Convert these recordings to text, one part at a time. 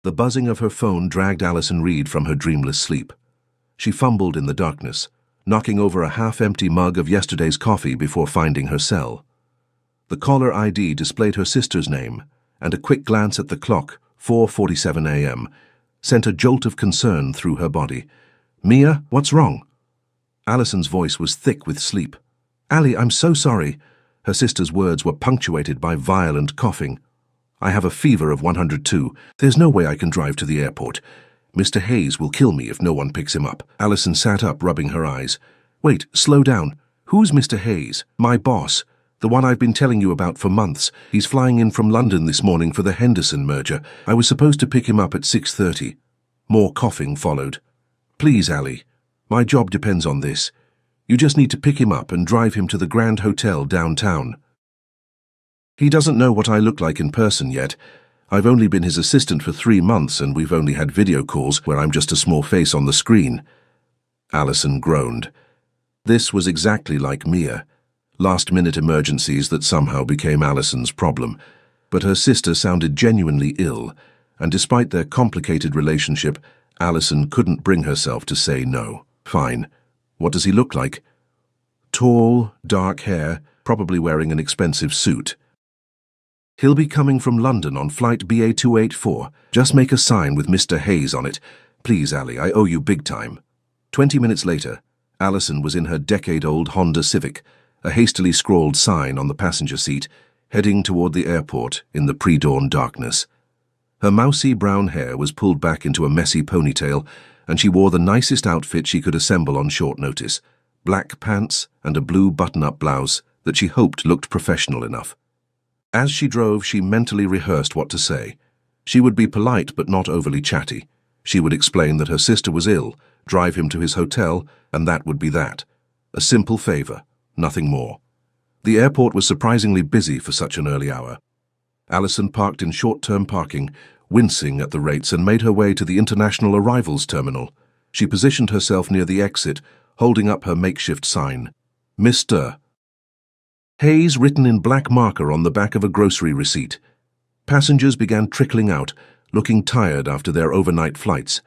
The buzzing of her phone dragged Alison Reed from her dreamless sleep. She fumbled in the darkness, knocking over a half-empty mug of yesterday's coffee before finding her cell. The caller ID displayed her sister's name, and a quick glance at the clock, 4:47 a.m., sent a jolt of concern through her body. "Mia, what's wrong?" Alison's voice was thick with sleep. "Ali, I'm so sorry." Her sister's words were punctuated by violent coughing. "I have a fever of 102. There's no way I can drive to the airport. Mr. Hayes will kill me if no one picks him up." Alison sat up, rubbing her eyes. "Wait, slow down. Who's Mr. Hayes?" "My boss. The one I've been telling you about for months. He's flying in from London this morning for the Henderson merger. I was supposed to pick him up at 6:30. More coughing followed. "Please, Ali. My job depends on this. You just need to pick him up and drive him to the Grand Hotel downtown. He doesn't know what I look like in person yet. I've only been his assistant for 3 months and we've only had video calls where I'm just a small face on the screen." Alison groaned. This was exactly like Mia. Last-minute emergencies that somehow became Alison's problem. But her sister sounded genuinely ill, and despite their complicated relationship, Alison couldn't bring herself to say no. "Fine. What does he look like?" "Tall, dark hair, probably wearing an expensive suit." "He'll be coming from London on flight BA284. Just make a sign with Mr. Hayes on it. Please, Ali, I owe you big time." 20 minutes later, Alison was in her decade-old Honda Civic, a hastily scrawled sign on the passenger seat, heading toward the airport in the pre-dawn darkness. Her mousy brown hair was pulled back into a messy ponytail, and she wore the nicest outfit she could assemble on short notice, black pants and a blue button-up blouse that she hoped looked professional enough. As she drove, she mentally rehearsed what to say. She would be polite but not overly chatty. She would explain that her sister was ill, drive him to his hotel, and that would be that. A simple favor, nothing more. The airport was surprisingly busy for such an early hour. Alison parked in short-term parking, wincing at the rates, and made her way to the International Arrivals Terminal. She positioned herself near the exit, holding up her makeshift sign. "Mr. Hayes," written in black marker on the back of a grocery receipt. Passengers began trickling out, looking tired after their overnight flights.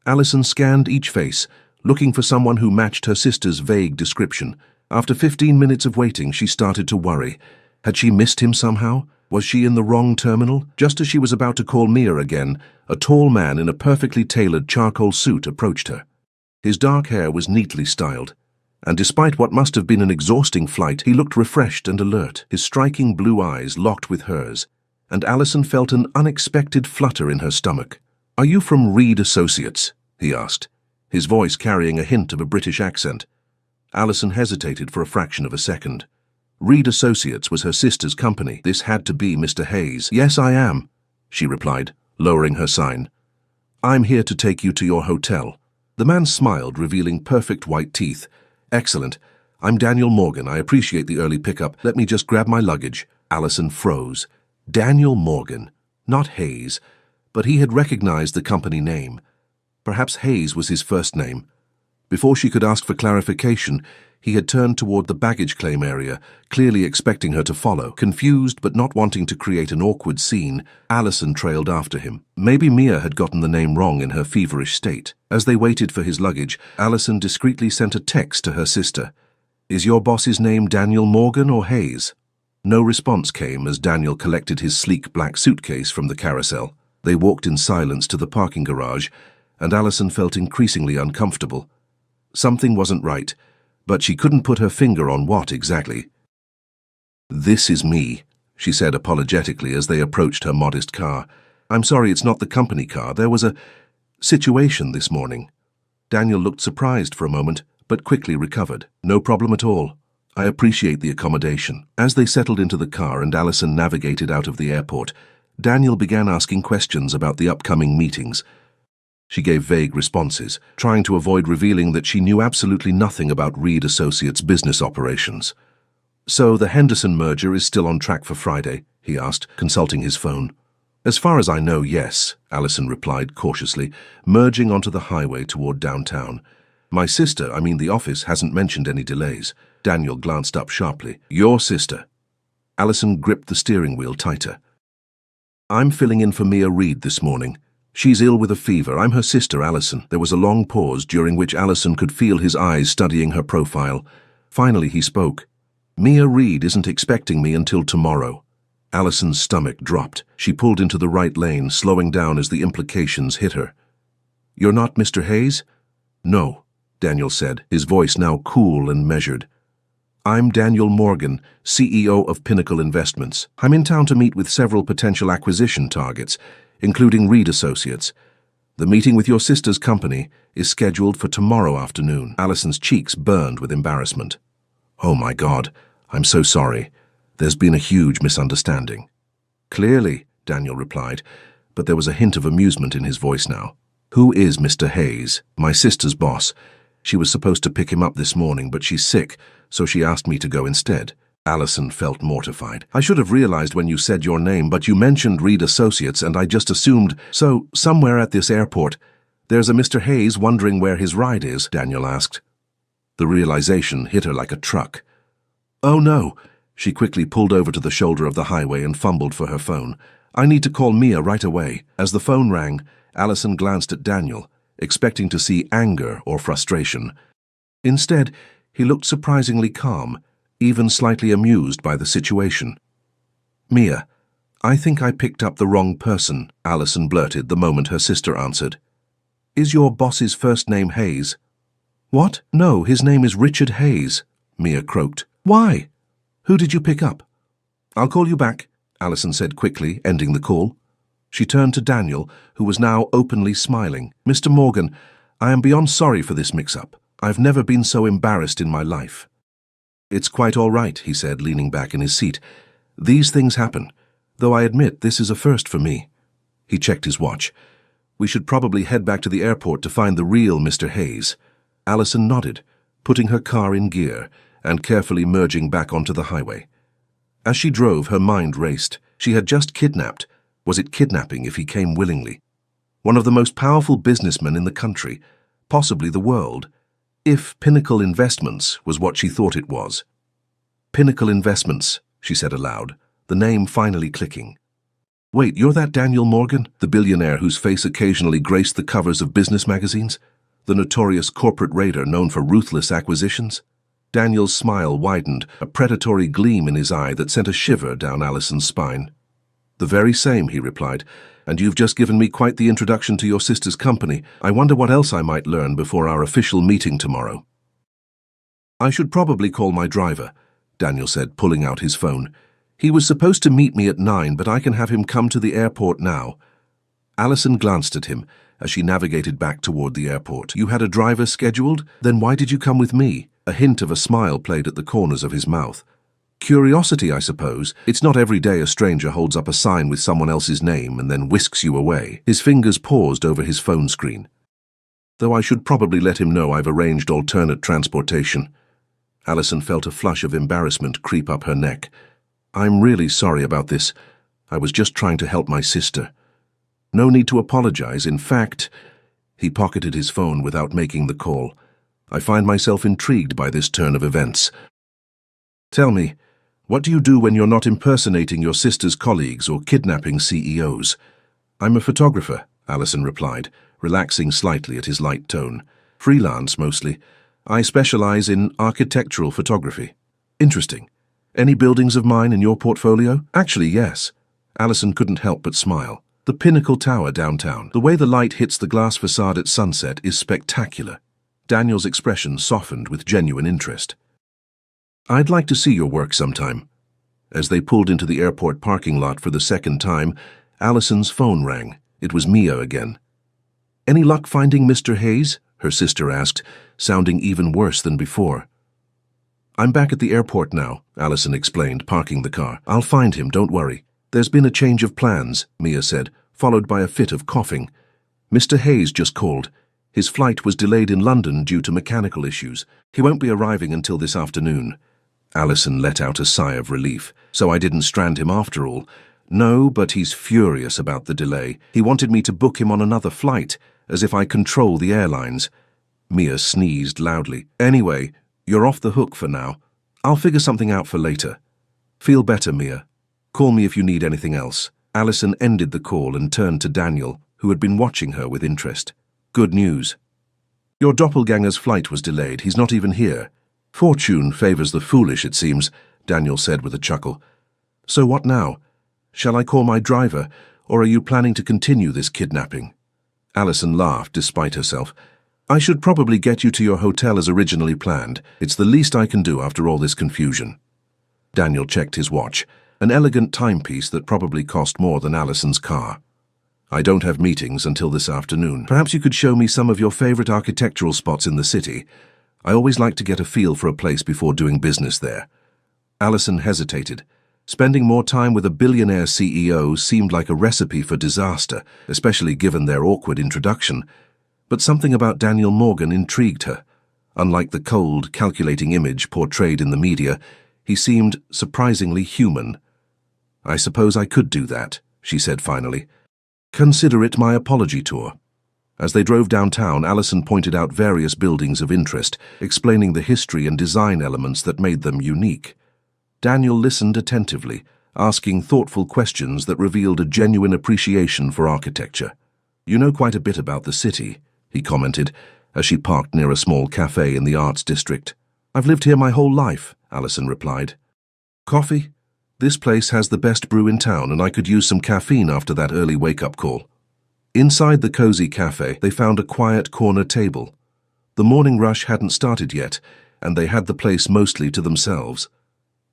Alison scanned each face, looking for someone who matched her sister's vague description. After 15 minutes of waiting, she started to worry. Had she missed him somehow? Was she in the wrong terminal? Just as she was about to call Mia again, a tall man in a perfectly tailored charcoal suit approached her. His dark hair was neatly styled, and despite what must have been an exhausting flight, he looked refreshed and alert, his striking blue eyes locked with hers, and Alison felt an unexpected flutter in her stomach. "Are you from Reed Associates?" he asked, his voice carrying a hint of a British accent. Alison hesitated for a fraction of a second. Reed Associates was her sister's company. This had to be Mr. Hayes. "Yes, I am," she replied, lowering her sign. "I'm here to take you to your hotel." The man smiled, revealing perfect white teeth. "Excellent. I'm Daniel Morgan. I appreciate the early pickup. Let me just grab my luggage." Alison froze. Daniel Morgan, not Hayes, but he had recognized the company name. Perhaps Hayes was his first name. Before she could ask for clarification, he had turned toward the baggage claim area, clearly expecting her to follow. Confused but not wanting to create an awkward scene, Alison trailed after him. Maybe Mia had gotten the name wrong in her feverish state. As they waited for his luggage, Alison discreetly sent a text to her sister. "Is your boss's name Daniel Morgan or Hayes?" No response came as Daniel collected his sleek black suitcase from the carousel. They walked in silence to the parking garage, and Alison felt increasingly uncomfortable. Something wasn't right, but she couldn't put her finger on what exactly. "This is me," she said apologetically as they approached her modest car. "I'm sorry it's not the company car. There was a situation this morning." Daniel looked surprised for a moment, but quickly recovered. "No problem at all. I appreciate the accommodation." As they settled into the car and Alison navigated out of the airport, Daniel began asking questions about the upcoming meetings. She gave vague responses, trying to avoid revealing that she knew absolutely nothing about Reed Associates' business operations. "So the Henderson merger is still on track for Friday?" he asked, consulting his phone. "As far as I know, yes," Alison replied cautiously, merging onto the highway toward downtown. "My sister, the office, hasn't mentioned any delays." Daniel glanced up sharply. "Your sister?" Alison gripped the steering wheel tighter. "I'm filling in for Mia Reed this morning. She's ill with a fever. I'm her sister, Alison. There was a long pause during which Alison could feel his eyes studying her profile. Finally he spoke. Mia Reed isn't expecting me until tomorrow. Alison's stomach dropped. She pulled into the right lane, slowing down as the implications hit her. You're not Mr. Hayes? No, Daniel said, his voice now cool and measured. I'm Daniel Morgan, CEO of Pinnacle Investments. I'm in town to meet with several potential acquisition targets, including Reed Associates. The meeting with your sister's company is scheduled for tomorrow afternoon. Alison's cheeks burned with embarrassment. Oh my God, I'm so sorry. There's been a huge misunderstanding. Clearly, Daniel replied, but there was a hint of amusement in his voice now. Who is Mr. Hayes? My sister's boss. She was supposed to pick him up this morning, but she's sick, so she asked me to go instead. Alison felt mortified. I should have realized when you said your name, but you mentioned Reed Associates and I just assumed. So, somewhere at this airport, there's a Mr. Hayes wondering where his ride is, Daniel asked. The realization hit her like a truck. Oh no! She quickly pulled over to the shoulder of the highway and fumbled for her phone. I need to call Mia right away. As the phone rang, Alison glanced at Daniel, expecting to see anger or frustration. Instead, he looked surprisingly calm, even slightly amused by the situation. Mia, I think I picked up the wrong person, Alison blurted the moment her sister answered. Is your boss's first name Hayes? What? No, his name is Richard Hayes, Mia croaked. Why? Who did you pick up? I'll call you back, Alison said quickly, ending the call. She turned to Daniel, who was now openly smiling. Mr. Morgan, I am beyond sorry for this mix-up. I've never been so embarrassed in my life. It's quite all right, he said, leaning back in his seat. These things happen, though I admit this is a first for me. He checked his watch. We should probably head back to the airport to find the real Mr. Hayes. Alison nodded, putting her car in gear and carefully merging back onto the highway. As she drove, her mind raced. She had just kidnapped. Was it kidnapping if he came willingly? One of the most powerful businessmen in the country, possibly the world. If Pinnacle Investments was what she thought it was. Pinnacle Investments, she said aloud, the name finally clicking. Wait, you're that Daniel Morgan, the billionaire whose face occasionally graced the covers of business magazines? The notorious corporate raider known for ruthless acquisitions? Daniel's smile widened, a predatory gleam in his eye that sent a shiver down Alison's spine. The very same, he replied, and you've just given me quite the introduction to your sister's company. I wonder what else I might learn before our official meeting tomorrow. I should probably call my driver, Daniel said, pulling out his phone. He was supposed to meet me at 9, but I can have him come to the airport now. Alison glanced at him as she navigated back toward the airport. You had a driver scheduled? Then why did you come with me? A hint of a smile played at the corners of his mouth. Curiosity, I suppose. It's not every day a stranger holds up a sign with someone else's name and then whisks you away. His fingers paused over his phone screen. Though I should probably let him know I've arranged alternate transportation. Alison felt a flush of embarrassment creep up her neck. I'm really sorry about this. I was just trying to help my sister. No need to apologize. In fact, he pocketed his phone without making the call. I find myself intrigued by this turn of events. Tell me, what do you do when you're not impersonating your sister's colleagues or kidnapping CEOs? I'm a photographer, Alison replied, relaxing slightly at his light tone. Freelance, mostly. I specialize in architectural photography. Interesting. Any buildings of mine in your portfolio? Actually, yes. Alison couldn't help but smile. The Pinnacle Tower downtown. The way the light hits the glass facade at sunset is spectacular. Daniel's expression softened with genuine interest. I'd like to see your work sometime. As they pulled into the airport parking lot for the second time, Alison's phone rang. It was Mia again. Any luck finding Mr. Hayes? Her sister asked, sounding even worse than before. I'm back at the airport now, Alison explained, parking the car. I'll find him, don't worry. There's been a change of plans, Mia said, followed by a fit of coughing. Mr. Hayes just called. His flight was delayed in London due to mechanical issues. He won't be arriving until this afternoon. Alison let out a sigh of relief. So I didn't strand him after all. No, but he's furious about the delay. He wanted me to book him on another flight, as if I control the airlines. Mia sneezed loudly. Anyway, you're off the hook for now. I'll figure something out for later. Feel better, Mia. Call me if you need anything else. Alison ended the call and turned to Daniel, who had been watching her with interest. "Good news. Your doppelganger's flight was delayed. He's not even here." "Fortune favors the foolish, it seems," Daniel said with a chuckle. "So what now? Shall I call my driver, or are you planning to continue this kidnapping?" Allison laughed despite herself. "I should probably get you to your hotel as originally planned. It's the least I can do after all this confusion." Daniel checked his watch, an elegant timepiece that probably cost more than Allison's car. "I don't have meetings until this afternoon. Perhaps you could show me some of your favorite architectural spots in the city. I always like to get a feel for a place before doing business there." Allison hesitated. Spending more time with a billionaire CEO seemed like a recipe for disaster, especially given their awkward introduction. But something about Daniel Morgan intrigued her. Unlike the cold, calculating image portrayed in the media, he seemed surprisingly human. "I suppose I could do that," she said finally. "Consider it my apology tour." As they drove downtown, Allison pointed out various buildings of interest, explaining the history and design elements that made them unique. Daniel listened attentively, asking thoughtful questions that revealed a genuine appreciation for architecture. "You know quite a bit about the city," he commented, as she parked near a small cafe in the arts district. "I've lived here my whole life," Allison replied. "Coffee? This place has the best brew in town, and I could use some caffeine after that early wake-up call." Inside the cozy cafe, they found a quiet corner table. The morning rush hadn't started yet, and they had the place mostly to themselves.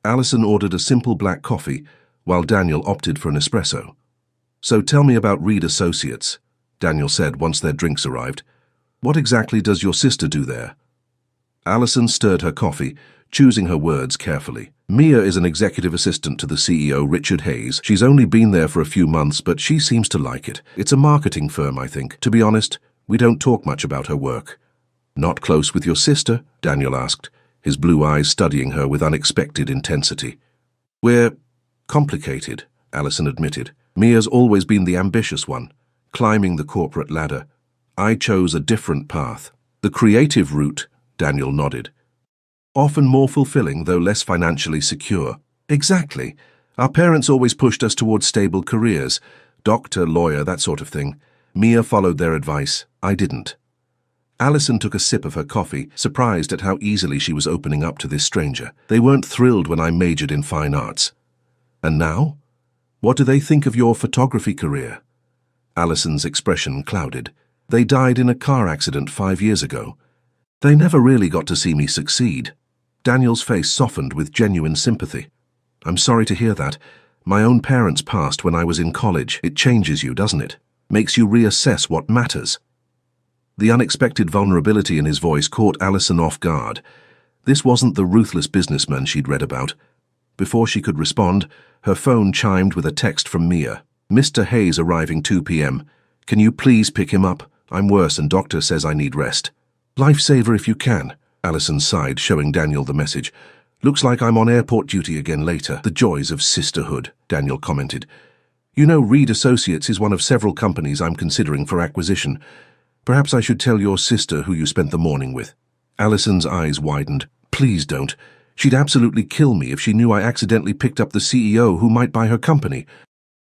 Allison ordered a simple black coffee, while Daniel opted for an espresso. "So tell me about Reed Associates," Daniel said once their drinks arrived. "What exactly does your sister do there?" Allison stirred her coffee, choosing her words carefully. "Mia is an executive assistant to the CEO, Richard Hayes. She's only been there for a few months, but she seems to like it. It's a marketing firm, I think. To be honest, we don't talk much about her work." "Not close with your sister?" Daniel asked, his blue eyes studying her with unexpected intensity. "We're complicated," Allison admitted. "Mia's always been the ambitious one, climbing the corporate ladder. I chose a different path. The creative route," Daniel nodded. "Often more fulfilling, though less financially secure." "Exactly. Our parents always pushed us towards stable careers. Doctor, lawyer, that sort of thing. Mia followed their advice. I didn't." Allison took a sip of her coffee, surprised at how easily she was opening up to this stranger. "They weren't thrilled when I majored in fine arts." "And now? What do they think of your photography career?" Allison's expression clouded. "They died in a car accident 5 years ago. They never really got to see me succeed." Daniel's face softened with genuine sympathy. "I'm sorry to hear that. My own parents passed when I was in college. It changes you, doesn't it? Makes you reassess what matters." The unexpected vulnerability in his voice caught Allison off guard. This wasn't the ruthless businessman she'd read about. Before she could respond, her phone chimed with a text from Mia. "Mr. Hayes arriving 2 p.m. Can you please pick him up? I'm worse and doctor says I need rest." "Lifesaver if you can," Allison sighed, showing Daniel the message. "Looks like I'm on airport duty again later." "The joys of sisterhood," Daniel commented. "You know, Reed Associates is one of several companies I'm considering for acquisition. Perhaps I should tell your sister who you spent the morning with." Allison's eyes widened. "Please don't. She'd absolutely kill me if she knew I accidentally picked up the CEO who might buy her company."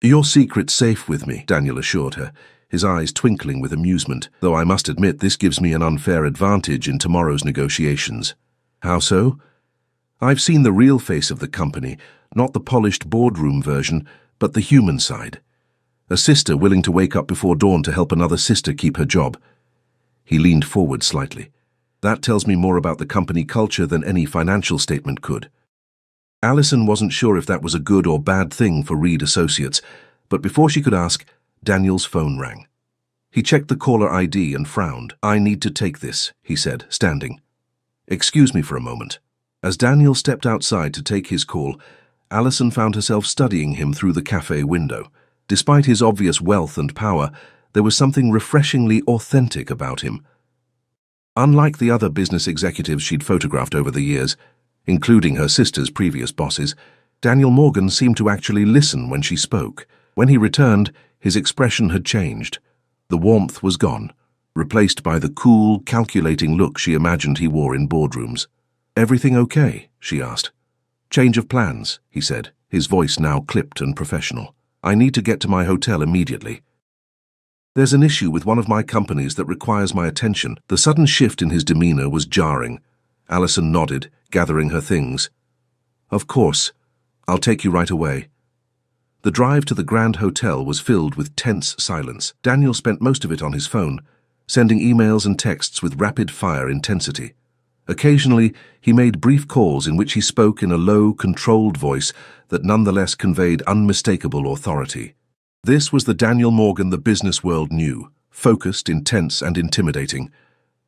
"Your secret's safe with me," Daniel assured her, his eyes twinkling with amusement, "though I must admit this gives me an unfair advantage in tomorrow's negotiations." "How so?" "I've seen the real face of the company, not the polished boardroom version, but the human side. A sister willing to wake up before dawn to help another sister keep her job." He leaned forward slightly. "That tells me more about the company culture than any financial statement could." Allison wasn't sure if that was a good or bad thing for Reed Associates, but before she could ask, Daniel's phone rang. He checked the caller ID and frowned. "I need to take this," he said, standing. "Excuse me for a moment." As Daniel stepped outside to take his call, Allison found herself studying him through the cafe window. Despite his obvious wealth and power, there was something refreshingly authentic about him. Unlike the other business executives she'd photographed over the years, including her sister's previous bosses, Daniel Morgan seemed to actually listen when she spoke. When he returned, his expression had changed. The warmth was gone, replaced by the cool, calculating look she imagined he wore in boardrooms. "Everything okay?" she asked. "Change of plans," he said, his voice now clipped and professional. "I need to get to my hotel immediately." There's an issue with one of my companies that requires my attention. The sudden shift in his demeanor was jarring. Allison nodded, gathering her things. Of course. I'll take you right away. The drive to the Grand Hotel was filled with tense silence. Daniel spent most of it on his phone, sending emails and texts with rapid-fire intensity. Occasionally, he made brief calls in which he spoke in a low, controlled voice that nonetheless conveyed unmistakable authority. This was the Daniel Morgan the business world knew, focused, intense, and intimidating.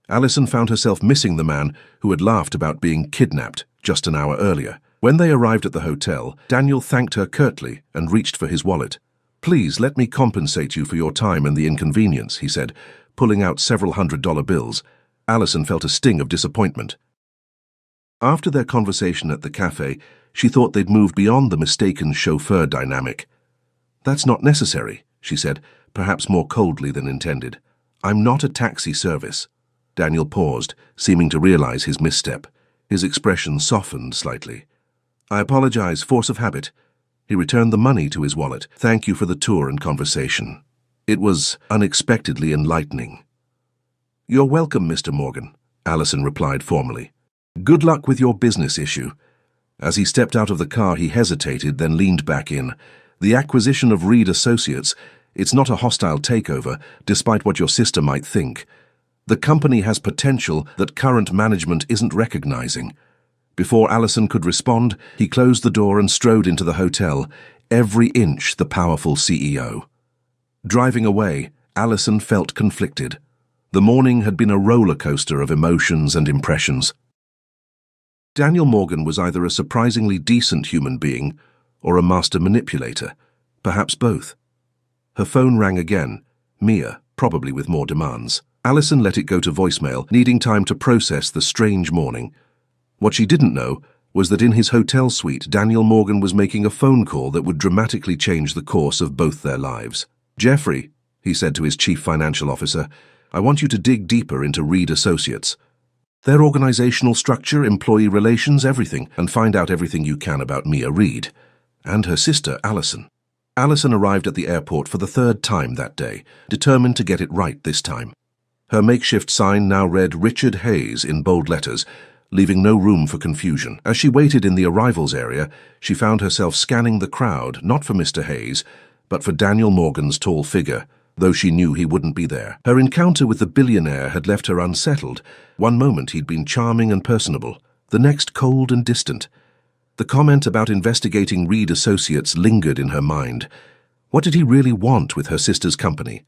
Allison found herself missing the man who had laughed about being kidnapped just an hour earlier. When they arrived at the hotel, Daniel thanked her curtly and reached for his wallet. "Please let me compensate you for your time and the inconvenience," he said, pulling out several $100 bills. Allison felt a sting of disappointment. After their conversation at the cafe, she thought they'd moved beyond the mistaken chauffeur dynamic. "That's not necessary," she said, perhaps more coldly than intended. "I'm not a taxi service." Daniel paused, seeming to realize his misstep. His expression softened slightly. "I apologize, force of habit." He returned the money to his wallet. "Thank you for the tour and conversation. It was unexpectedly enlightening." "You're welcome, Mr. Morgan," Allison replied formally. "Good luck with your business issue." As he stepped out of the car, he hesitated, then leaned back in. "The acquisition of Reed Associates, it's not a hostile takeover, despite what your sister might think. The company has potential that current management isn't recognizing." Before Allison could respond, he closed the door and strode into the hotel, every inch the powerful CEO. Driving away, Allison felt conflicted. The morning had been a roller coaster of emotions and impressions. Daniel Morgan was either a surprisingly decent human being or a master manipulator, perhaps both. Her phone rang again, Mia, probably with more demands. Allison let it go to voicemail, needing time to process the strange morning. What she didn't know was that in his hotel suite, Daniel Morgan was making a phone call that would dramatically change the course of both their lives. "Jeffrey," he said to his chief financial officer, "I want you to dig deeper into Reed Associates. Their organizational structure, employee relations, everything, and find out everything you can about Mia Reed and her sister, Allison." Allison arrived at the airport for the third time that day, determined to get it right this time. Her makeshift sign now read Richard Hayes in bold letters, leaving no room for confusion. As she waited in the arrivals area, she found herself scanning the crowd, not for Mr. Hayes, but for Daniel Morgan's tall figure, though she knew he wouldn't be there. Her encounter with the billionaire had left her unsettled. One moment he'd been charming and personable, the next cold and distant. The comment about investigating Reed Associates lingered in her mind. What did he really want with her sister's company?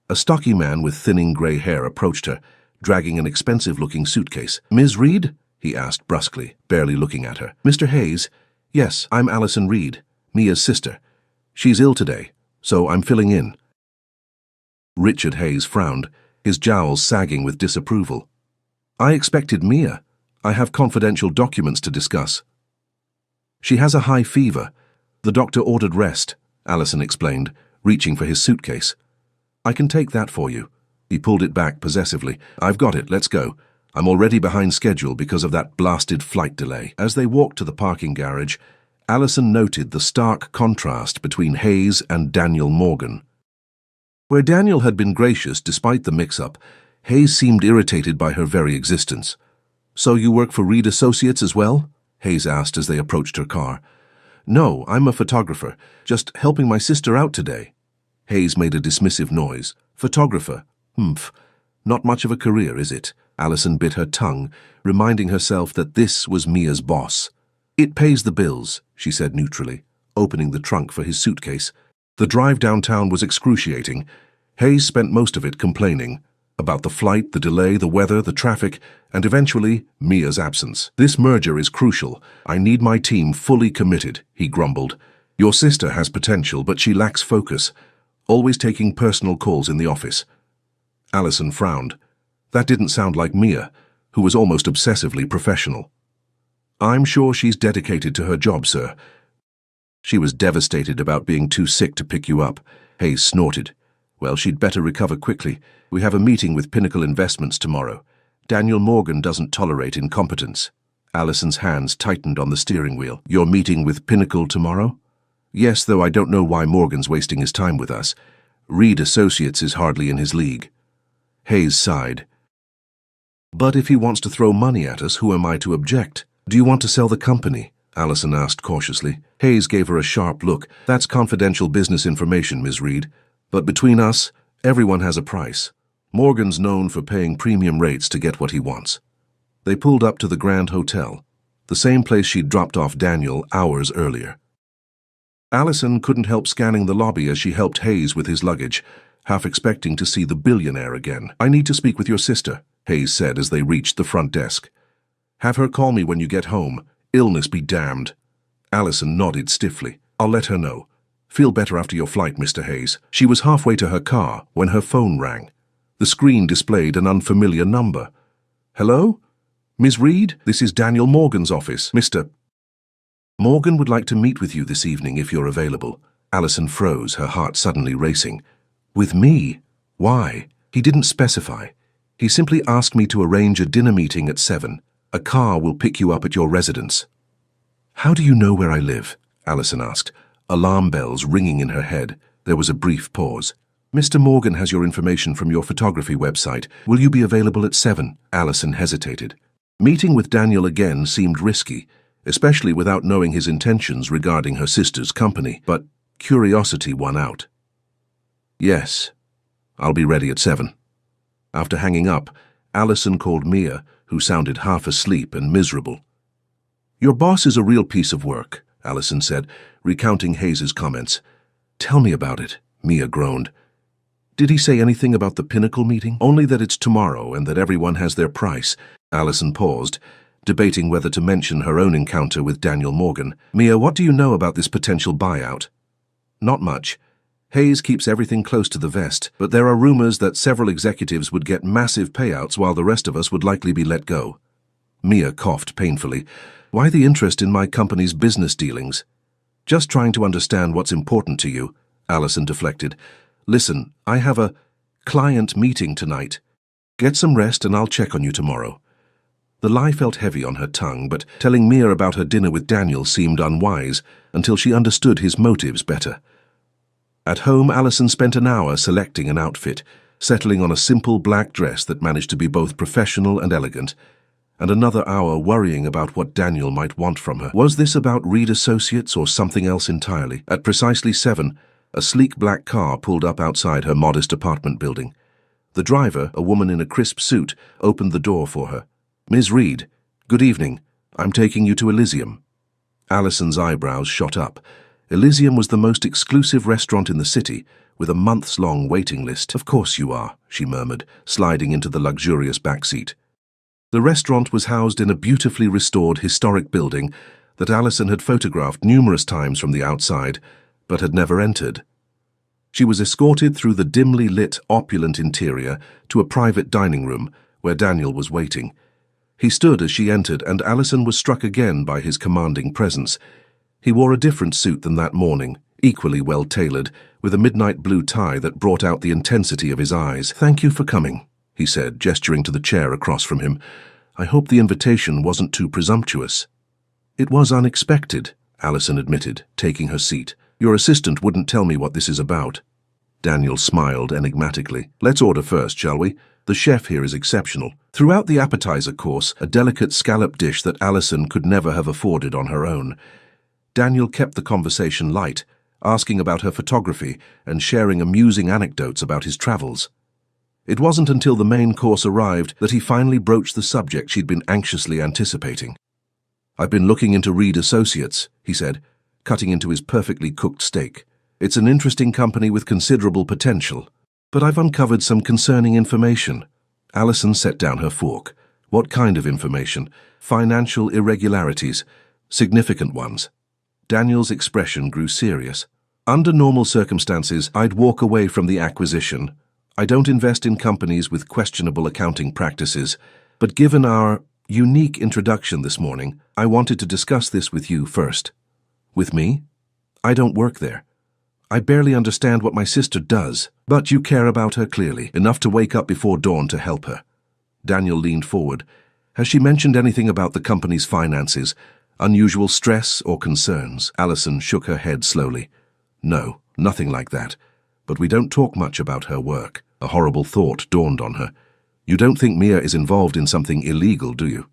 A stocky man with thinning grey hair approached her, dragging an expensive-looking suitcase. "Ms. Reed?" he asked brusquely, barely looking at her. "Mr. Hayes?" "Yes, I'm Allison Reed, Mia's sister. She's ill today, so I'm filling in." Richard Hayes frowned, his jowls sagging with disapproval. "I expected Mia. I have confidential documents to discuss." "She has a high fever. The doctor ordered rest," Allison explained, reaching for his suitcase. "I can take that for you." He pulled it back possessively. "I've got it, let's go. I'm already behind schedule because of that blasted flight delay." As they walked to the parking garage, Allison noted the stark contrast between Hayes and Daniel Morgan. Where Daniel had been gracious despite the mix-up, Hayes seemed irritated by her very existence. "So you work for Reed Associates as well?" Hayes asked as they approached her car. "No, I'm a photographer, just helping my sister out today." Hayes made a dismissive noise. "Photographer? Humph. Not much of a career, is it?" Allison bit her tongue, reminding herself that this was Mia's boss. "It pays the bills," she said neutrally, opening the trunk for his suitcase. The drive downtown was excruciating. Hayes spent most of it complaining about the flight, the delay, the weather, the traffic, and eventually Mia's absence. "This merger is crucial. I need my team fully committed," he grumbled. "Your sister has potential, but she lacks focus, always taking personal calls in the office." Allison frowned. That didn't sound like Mia, who was almost obsessively professional. "I'm sure she's dedicated to her job, sir." "She was devastated about being too sick to pick you up," Hayes snorted. "Well, she'd better recover quickly. We have a meeting with Pinnacle Investments tomorrow. Daniel Morgan doesn't tolerate incompetence." Allison's hands tightened on the steering wheel. "You're meeting with Pinnacle tomorrow?" "Yes, though I don't know why Morgan's wasting his time with us. Reed Associates is hardly in his league. Hayes sighed. But if he wants to throw money at us, who am I to object? Do you want to sell the company? Allison asked cautiously. Hayes gave her a sharp look. That's confidential business information, Ms. Reed. But between us, everyone has a price. Morgan's known for paying premium rates to get what he wants. They pulled up to the Grand Hotel, the same place she'd dropped off Daniel hours earlier. Allison couldn't help scanning the lobby as she helped Hayes with his luggage, half expecting to see the billionaire again. I need to speak with your sister, Hayes said as they reached the front desk. Have her call me when you get home. Illness be damned. Allison nodded stiffly. I'll let her know. Feel better after your flight, Mr. Hayes. She was halfway to her car when her phone rang. The screen displayed an unfamiliar number. Hello? Ms. Reed, this is Daniel Morgan's office. Mr. Morgan would like to meet with you this evening if you're available. Allison froze, her heart suddenly racing. With me? Why? He didn't specify. He simply asked me to arrange a dinner meeting at 7. A car will pick you up at your residence. How do you know where I live? Allison asked, alarm bells ringing in her head. There was a brief pause. Mr. Morgan has your information from your photography website. Will you be available at 7? Allison hesitated. Meeting with Daniel again seemed risky, especially without knowing his intentions regarding her sister's company, but curiosity won out. Yes, I'll be ready at 7. After hanging up, Allison called Mia, who sounded half asleep and miserable. Your boss is a real piece of work, Allison said, recounting Hayes's comments. Tell me about it, Mia groaned. Did he say anything about the Pinnacle meeting? Only that it's tomorrow and that everyone has their price. Allison paused, debating whether to mention her own encounter with Daniel Morgan. Mia, what do you know about this potential buyout? Not much. Hayes keeps everything close to the vest, but there are rumors that several executives would get massive payouts while the rest of us would likely be let go. Mia coughed painfully. Why the interest in my company's business dealings? Just trying to understand what's important to you, Allison deflected. Listen, I have a client meeting tonight. Get some rest and I'll check on you tomorrow. The lie felt heavy on her tongue, but telling Mia about her dinner with Daniel seemed unwise until she understood his motives better. At home, Allison spent an hour selecting an outfit, settling on a simple black dress that managed to be both professional and elegant, and another hour worrying about what Daniel might want from her. Was this about Reed Associates or something else entirely? At precisely 7, a sleek black car pulled up outside her modest apartment building. The driver, a woman in a crisp suit, opened the door for her. Ms. Reed, good evening. I'm taking you to Elysium. Allison's eyebrows shot up. Elysium was the most exclusive restaurant in the city, with a months-long waiting list. Of course you are, she murmured, sliding into the luxurious back seat. The restaurant was housed in a beautifully restored historic building that Allison had photographed numerous times from the outside, but had never entered. She was escorted through the dimly lit, opulent interior to a private dining room where Daniel was waiting. He stood as she entered, and Allison was struck again by his commanding presence. He wore a different suit than that morning, equally well-tailored, with a midnight blue tie that brought out the intensity of his eyes. Thank you for coming, he said, gesturing to the chair across from him. I hope the invitation wasn't too presumptuous. It was unexpected, Allison admitted, taking her seat. Your assistant wouldn't tell me what this is about. Daniel smiled enigmatically. Let's order first, shall we? The chef here is exceptional. Throughout the appetizer course, a delicate scallop dish that Allison could never have afforded on her own. Daniel kept the conversation light, asking about her photography and sharing amusing anecdotes about his travels. It wasn't until the main course arrived that he finally broached the subject she'd been anxiously anticipating. I've been looking into Reed Associates, he said, cutting into his perfectly cooked steak. It's an interesting company with considerable potential, but I've uncovered some concerning information. Allison set down her fork. What kind of information? Financial irregularities, significant ones. Daniel's expression grew serious. Under normal circumstances, I'd walk away from the acquisition. I don't invest in companies with questionable accounting practices, but given our unique introduction this morning, I wanted to discuss this with you first. With me? I don't work there. I barely understand what my sister does, but you care about her clearly, enough to wake up before dawn to help her. Daniel leaned forward. Has she mentioned anything about the company's finances? Unusual stress or concerns? Allison shook her head slowly. No, nothing like that. but we don't talk much about her work. A horrible thought dawned on her. You don't think Mia is involved in something illegal, do you?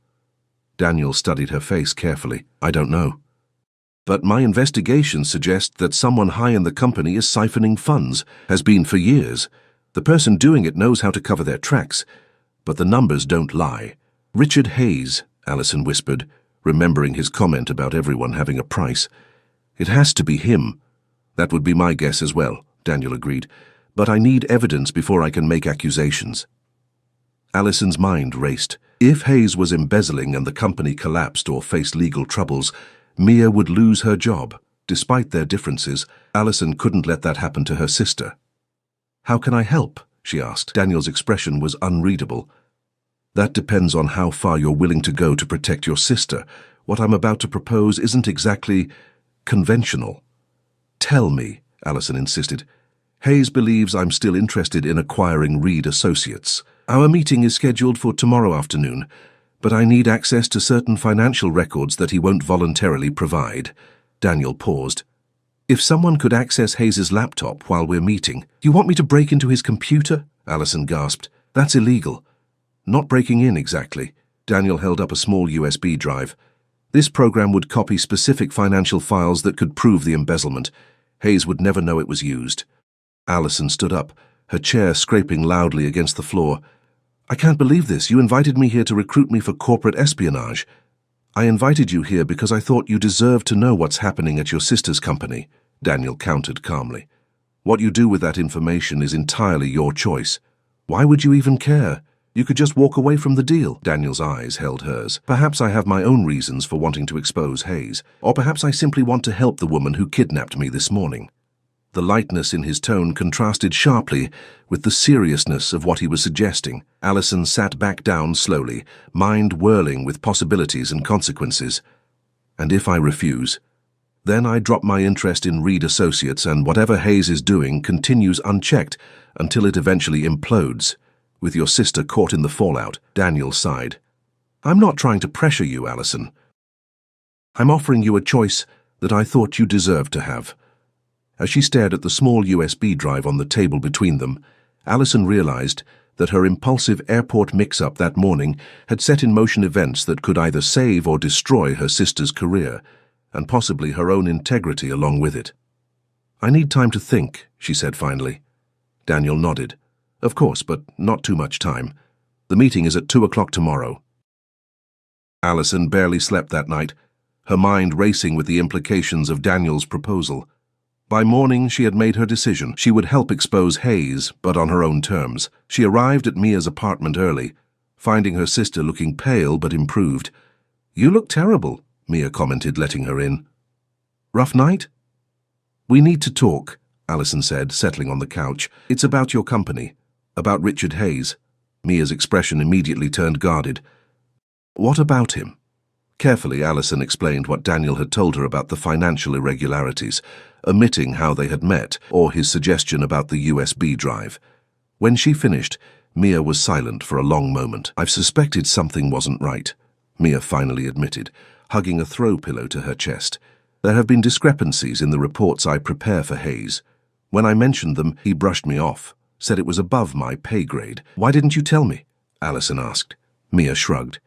Daniel studied her face carefully. I don't know. But my investigations suggest that someone high in the company is siphoning funds, has been for years. The person doing it knows how to cover their tracks, but the numbers don't lie. Richard Hayes, Allison whispered, remembering his comment about everyone having a price. It has to be him. That would be my guess as well, Daniel agreed, but I need evidence before I can make accusations. Allison's mind raced. If Hayes was embezzling and the company collapsed or faced legal troubles, Mia would lose her job. Despite their differences, Allison couldn't let that happen to her sister. How can I help? She asked. Daniel's expression was unreadable. That depends on how far you're willing to go to protect your sister. What I'm about to propose isn't exactly conventional. Tell me, Allison insisted. Hayes believes I'm still interested in acquiring Reed Associates. Our meeting is scheduled for tomorrow afternoon, but I need access to certain financial records that he won't voluntarily provide. Daniel paused. If someone could access Hayes's laptop while we're meeting. You want me to break into his computer? Allison gasped. That's illegal. Not breaking in exactly. Daniel held up a small USB drive. This program would copy specific financial files that could prove the embezzlement. Hayes would never know it was used. Allison stood up, her chair scraping loudly against the floor. I can't believe this. You invited me here to recruit me for corporate espionage. I invited you here because I thought you deserved to know what's happening at your sister's company, Daniel countered calmly. What you do with that information is entirely your choice. Why would you even care? You could just walk away from the deal. Daniel's eyes held hers. Perhaps I have my own reasons for wanting to expose Hayes, or perhaps I simply want to help the woman who kidnapped me this morning. The lightness in his tone contrasted sharply with the seriousness of what he was suggesting. Allison sat back down slowly, mind whirling with possibilities and consequences. And if I refuse, then I drop my interest in Reed Associates, and whatever Hayes is doing continues unchecked until it eventually implodes, with your sister caught in the fallout. Daniel sighed. I'm not trying to pressure you, Allison. I'm offering you a choice that I thought you deserved to have. As she stared at the small USB drive on the table between them, Allison realized that her impulsive airport mix-up that morning had set in motion events that could either save or destroy her sister's career, and possibly her own integrity along with it. I need time to think, she said finally. Daniel nodded. Of course, but not too much time. The meeting is at 2 o'clock tomorrow. Allison barely slept that night, her mind racing with the implications of Daniel's proposal. By morning, she had made her decision. She would help expose Hayes, but on her own terms. She arrived at Mia's apartment early, finding her sister looking pale but improved. You look terrible, Mia commented, letting her in. Rough night? We need to talk, Allison said, settling on the couch. It's about your company, about Richard Hayes. Mia's expression immediately turned guarded. What about him? Carefully, Allison explained what Daniel had told her about the financial irregularities, omitting how they had met or his suggestion about the USB drive. When she finished, Mia was silent for a long moment. I've suspected something wasn't right, Mia finally admitted, hugging a throw pillow to her chest. There have been discrepancies in the reports I prepare for Hayes. When I mentioned them, he brushed me off, said it was above my pay grade. Why didn't you tell me? Allison asked. Mia shrugged.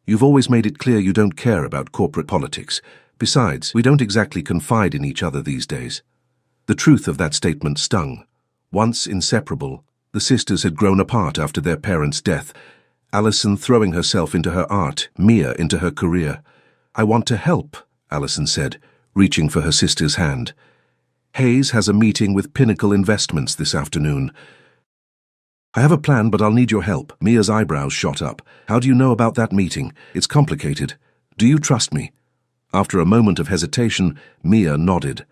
You've always made it clear you don't care about corporate politics. Besides, we don't exactly confide in each other these days. The truth of that statement stung. Once inseparable, the sisters had grown apart after their parents' death, Allison throwing herself into her art, Mia into her career. I want to help, Allison said, reaching for her sister's hand. Hayes has a meeting with Pinnacle Investments this afternoon. I have a plan, but I'll need your help. Mia's eyebrows shot up. How do you know about that meeting? It's complicated. Do you trust me? After a moment of hesitation, Mia nodded.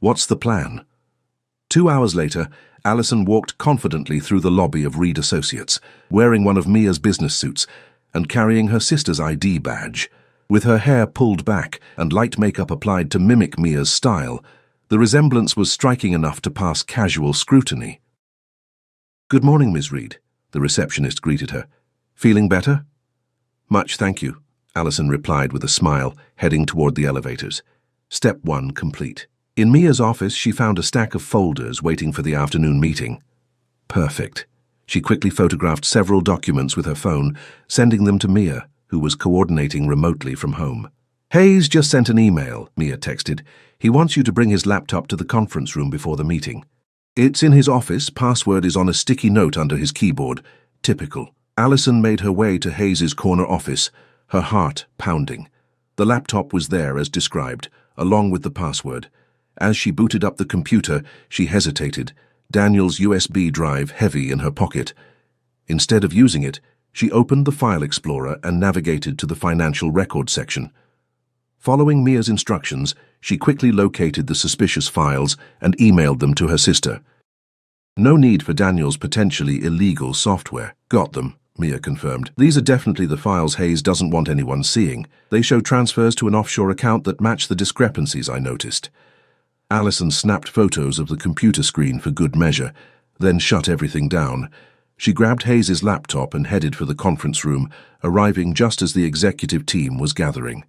What's the plan? 2 hours later, Allison walked confidently through the lobby of Reed Associates, wearing one of Mia's business suits and carrying her sister's ID badge. With her hair pulled back and light makeup applied to mimic Mia's style, the resemblance was striking enough to pass casual scrutiny. Good morning, Ms. Reed, the receptionist greeted her. Feeling better? Much, thank you, Allison replied with a smile, heading toward the elevators. Step 1 complete. In Mia's office, she found a stack of folders waiting for the afternoon meeting. Perfect. She quickly photographed several documents with her phone, sending them to Mia, who was coordinating remotely from home. Hayes just sent an email, Mia texted. He wants you to bring his laptop to the conference room before the meeting. It's in his office. Password is on a sticky note under his keyboard. Typical. Allison made her way to Hayes's corner office, her heart pounding. The laptop was there as described, along with the password. As she booted up the computer, she hesitated, Daniel's USB drive heavy in her pocket. Instead of using it, she opened the File Explorer and navigated to the Financial Record section. Following Mia's instructions, she quickly located the suspicious files and emailed them to her sister. No need for Daniel's potentially illegal software. Got them, Mia confirmed. These are definitely the files Hayes doesn't want anyone seeing. They show transfers to an offshore account that match the discrepancies I noticed. Allison snapped photos of the computer screen for good measure, then shut everything down. She grabbed Hayes's laptop and headed for the conference room, arriving just as the executive team was gathering.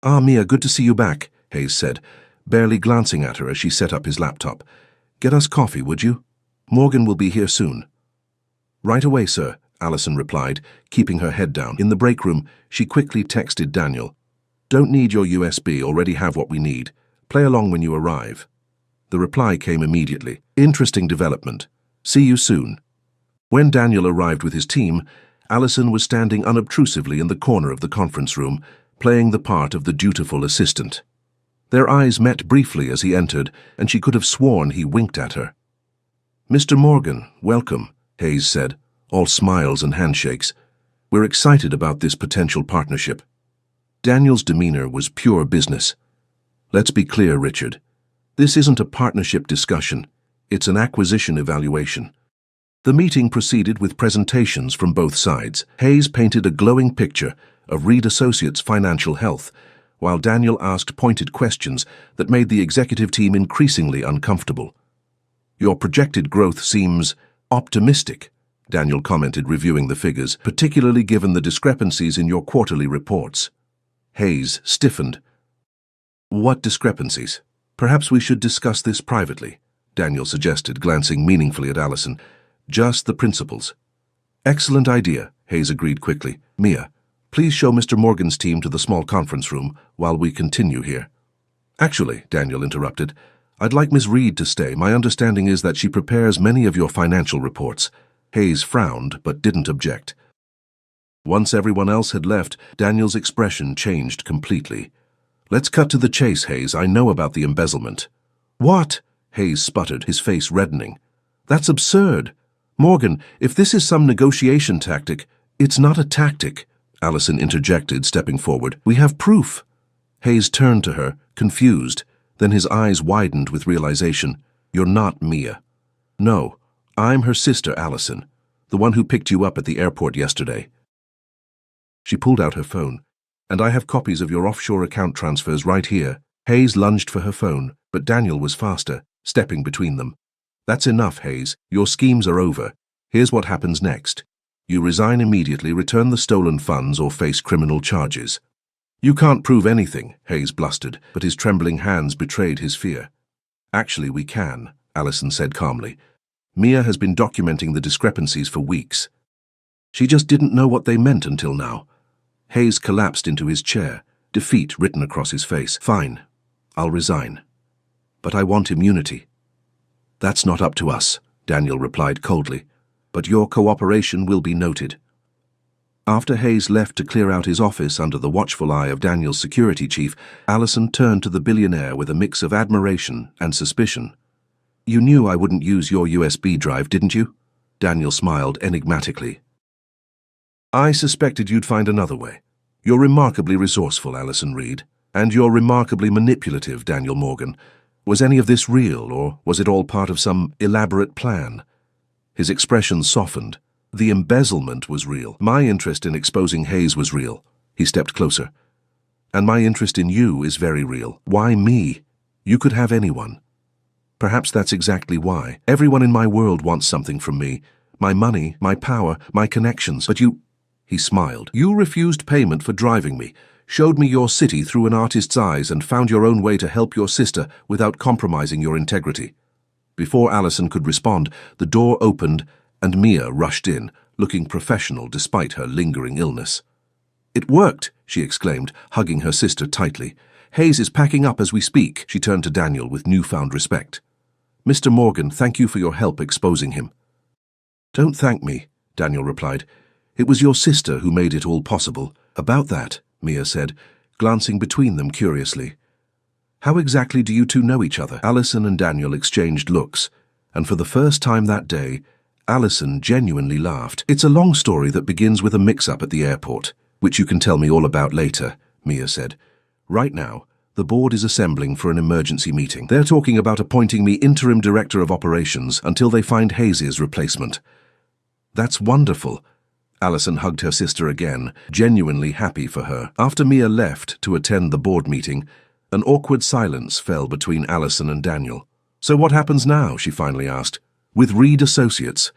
"Ah, Mia, good to see you back," Hayes said, barely glancing at her as she set up his laptop. "Get us coffee, would you? Morgan will be here soon." "Right away, sir," Allison replied, keeping her head down. In the break room, she quickly texted Daniel. "Don't need your USB, already have what we need. Play along when you arrive." The reply came immediately. "Interesting development. See you soon." When Daniel arrived with his team, Allison was standing unobtrusively in the corner of the conference room, playing the part of the dutiful assistant. Their eyes met briefly as he entered, and she could have sworn he winked at her. "Mr. Morgan, welcome," Hayes said, all smiles and handshakes. "We're excited about this potential partnership." Daniel's demeanor was pure business. "Let's be clear, Richard. This isn't a partnership discussion. It's an acquisition evaluation." The meeting proceeded with presentations from both sides. Hayes painted a glowing picture of Reed Associates' financial health, while Daniel asked pointed questions that made the executive team increasingly uncomfortable. "Your projected growth seems optimistic," Daniel commented, reviewing the figures, "particularly given the discrepancies in your quarterly reports." Hayes stiffened. "What discrepancies? Perhaps we should discuss this privately," Daniel suggested, glancing meaningfully at Allison. "Just the principles." "Excellent idea," Hayes agreed quickly. "Mia, please show Mr. Morgan's team to the small conference room while we continue here." "Actually," Daniel interrupted, "I'd like Ms. Reed to stay. My understanding is that she prepares many of your financial reports." Hayes frowned, but didn't object. Once everyone else had left, Daniel's expression changed completely. "Let's cut to the chase, Hayes. I know about the embezzlement." "What?" Hayes sputtered, his face reddening. "That's absurd. Morgan, if this is some negotiation tactic—" "It's not a tactic," Allison interjected, stepping forward. "We have proof." Hayes turned to her, confused. Then his eyes widened with realization. "You're not Mia." "No, I'm her sister, Allison, the one who picked you up at the airport yesterday." She pulled out her phone. "And I have copies of your offshore account transfers right here." Hayes lunged for her phone, but Daniel was faster, stepping between them. "That's enough, Hayes. Your schemes are over. Here's what happens next. You resign immediately, return the stolen funds, or face criminal charges." "You can't prove anything," Hayes blustered, but his trembling hands betrayed his fear. "Actually, we can," Allison said calmly. "Mia has been documenting the discrepancies for weeks. She just didn't know what they meant until now." Hayes collapsed into his chair, defeat written across his face. "Fine, I'll resign. But I want immunity." "That's not up to us," Daniel replied coldly. "But your cooperation will be noted." After Hayes left to clear out his office under the watchful eye of Daniel's security chief, Allison turned to the billionaire with a mix of admiration and suspicion. "You knew I wouldn't use your USB drive, didn't you?" Daniel smiled enigmatically. "I suspected you'd find another way. You're remarkably resourceful, Allison Reed. And you're remarkably manipulative, Daniel Morgan. Was any of this real, or was it all part of some elaborate plan?" His expression softened. "The embezzlement was real. My interest in exposing Hayes was real." He stepped closer. "And my interest in you is very real. Why me? You could have anyone. Perhaps that's exactly why. Everyone in my world wants something from me. My money, my power, my connections. But you—" He smiled. "You refused payment for driving me. showed me your city through an artist's eyes and found your own way to help your sister without compromising your integrity. Before Alison could respond, the door opened and Mia rushed in, looking professional despite her lingering illness. "It worked," she exclaimed, hugging her sister tightly. "Hayes is packing up as we speak." She turned to Daniel with newfound respect. "Mr. Morgan, thank you for your help exposing him." "Don't thank me," Daniel replied. "It was your sister who made it all possible." "About that," Mia said, glancing between them curiously. "How exactly do you two know each other?" Alison and Daniel exchanged looks, and for the first time that day, Alison genuinely laughed. "It's a long story that begins with a mix-up at the airport, which you can tell me all about later," Mia said. "Right now, the board is assembling for an emergency meeting. They're talking about appointing me interim director of operations until they find Hayes' replacement." "That's wonderful." Alison hugged her sister again, genuinely happy for her. After Mia left to attend the board meeting, an awkward silence fell between Alison and Daniel. "So what happens now?" she finally asked. "With Reed Associates?"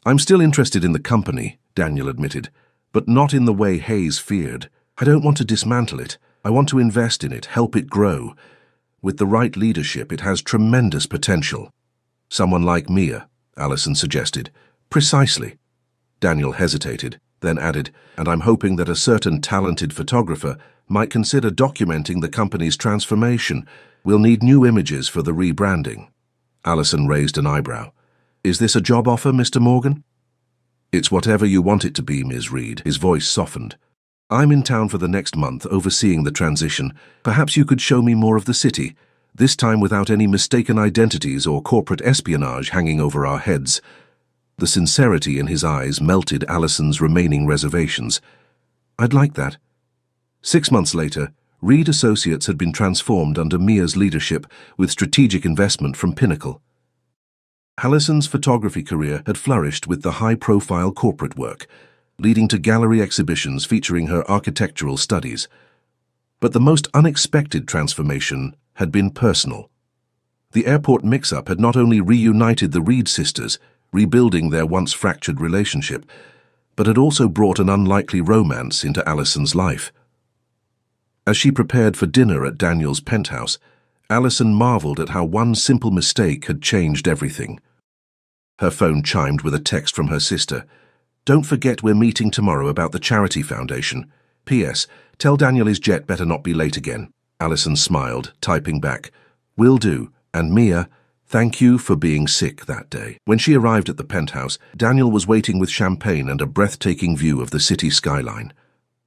"I'm still interested in the company," Daniel admitted, "but not in the way Hayes feared. I don't want to dismantle it. I want to invest in it, help it grow. With the right leadership, it has tremendous potential." "Someone like Mia," Alison suggested. "Precisely." Daniel hesitated, then added, "And I'm hoping that a certain talented photographer might consider documenting the company's transformation. We'll need new images for the rebranding." Alison raised an eyebrow. "Is this a job offer, Mr. Morgan?" "It's whatever you want it to be, Ms. Reed." His voice softened. "I'm in town for the next month overseeing the transition. Perhaps you could show me more of the city, this time without any mistaken identities or corporate espionage hanging over our heads." The sincerity in his eyes melted Alison's remaining reservations. "I'd like that." 6 months later, Reed Associates had been transformed under Mia's leadership with strategic investment from Pinnacle. Alison's photography career had flourished with the high-profile corporate work, leading to gallery exhibitions featuring her architectural studies. But the most unexpected transformation had been personal. The airport mix-up had not only reunited the Reed sisters, rebuilding their once-fractured relationship, but had also brought an unlikely romance into Alison's life. As she prepared for dinner at Daniel's penthouse, Alison marveled at how one simple mistake had changed everything. Her phone chimed with a text from her sister. "Don't forget we're meeting tomorrow about the charity foundation. P.S. Tell Daniel his jet better not be late again." Alison smiled, typing back, "Will do, and Mia, thank you for being sick that day." When she arrived at the penthouse, Daniel was waiting with champagne and a breathtaking view of the city skyline.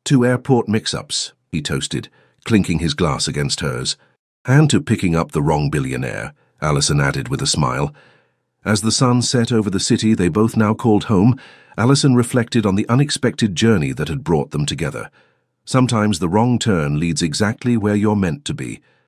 "To airport mix-ups," he toasted, clinking his glass against hers. "And to picking up the wrong billionaire," Alison added with a smile. As the sun set over the city they both now called home, Alison reflected on the unexpected journey that had brought them together. Sometimes the wrong turn leads exactly where you're meant to be,